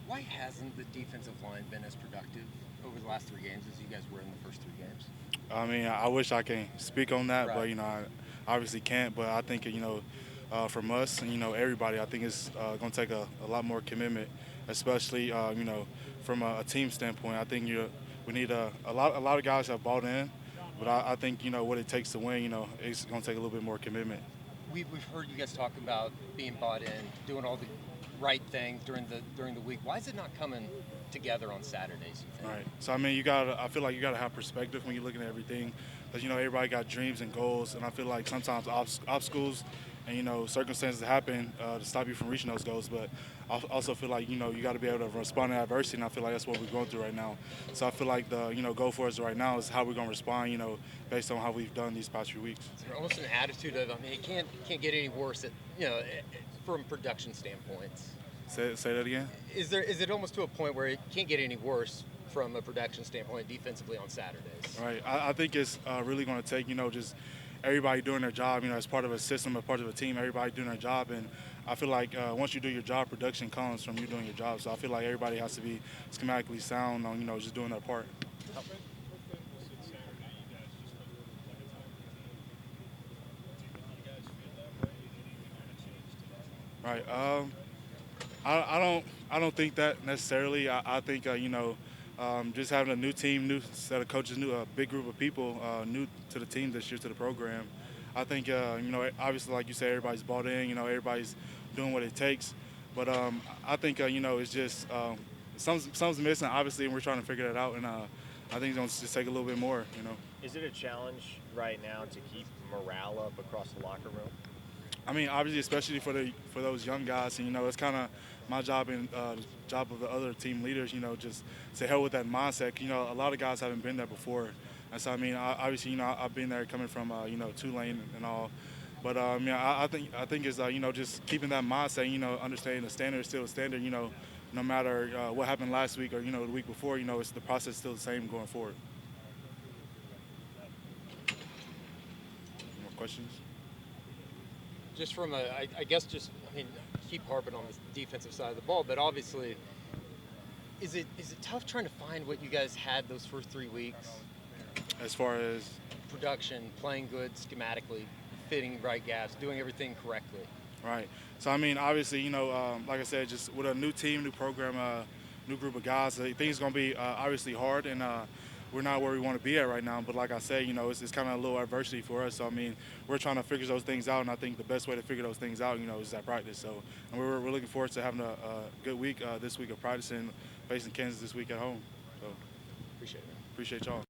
why hasn't the defensive line been as productive over the last 3 games as you guys were in the first 3 games? I mean, I wish I can speak on that, but Right. I obviously can't. But I think from us and everybody, I think it's going to take a lot more commitment, especially from a team standpoint. I think we need a lot of guys have bought in, but I think what it takes to win. It's going to take a little bit more commitment. We've heard you guys talk about being bought in, doing all the right things during the week. Why is it not coming together on Saturdays, you think? Right. So I mean, I feel like you gotta have perspective when you're looking at everything, because everybody got dreams and goals, and I feel like sometimes obstacles and circumstances happen to stop you from reaching those goals. But I also feel like you got to be able to respond to adversity, and I feel like that's what we're going through right now. So I feel like the goal for us right now is how we're gonna respond, based on how we've done these past few weeks. Is there almost an attitude of, I mean, it can't get any worse from production standpoints? Say that again. Is it almost to a point where it can't get any worse from a production standpoint defensively on Saturdays? Right. I think it's really going to take, just everybody doing their job, as part of a system, as part of a team, everybody doing their job. And I feel like once you do your job, production comes from you doing your job. So I feel like everybody has to be schematically sound on, just doing their part. How was it Saturday? You guys just looked like a top 10 team. Do you guys feel that way? Did anything kind of change today? Right. I don't think that necessarily. I think just having a new team, new set of coaches, new big group of people, new to the team this year, to the program. I think obviously, like you said, everybody's bought in. Everybody's doing what it takes. But I think it's just something's missing, obviously, and we're trying to figure that out. And I think it's going to just take a little bit more. Is it a challenge right now to keep morale up across the locker room? I mean, obviously, especially for those young guys, and it's kind of my job and the job of the other team leaders, just to hell with that mindset. A lot of guys haven't been there before, and so I mean, obviously, I've been there coming from Tulane and all, but I think it's just keeping that mindset, understanding the standard is still a standard, no matter what happened last week or the week before, it's the process still the same going forward. More questions? Just from I guess I mean, keep harping on the defensive side of the ball, but obviously, is it tough trying to find what you guys had those first 3 weeks? As far as Production, playing good schematically, fitting right gaps, doing everything correctly. right. So I mean, obviously, like I said, just with a new team, new program, new group of guys, things gonna be obviously hard, and we're not where we want to be at right now. But like I said, it's kind of a little adversity for us. So I mean, we're trying to figure those things out, and I think the best way to figure those things out, is at practice. So and we're looking forward to having a good week this week of practicing, facing Kansas this week at home. So Appreciate it. appreciate y'all.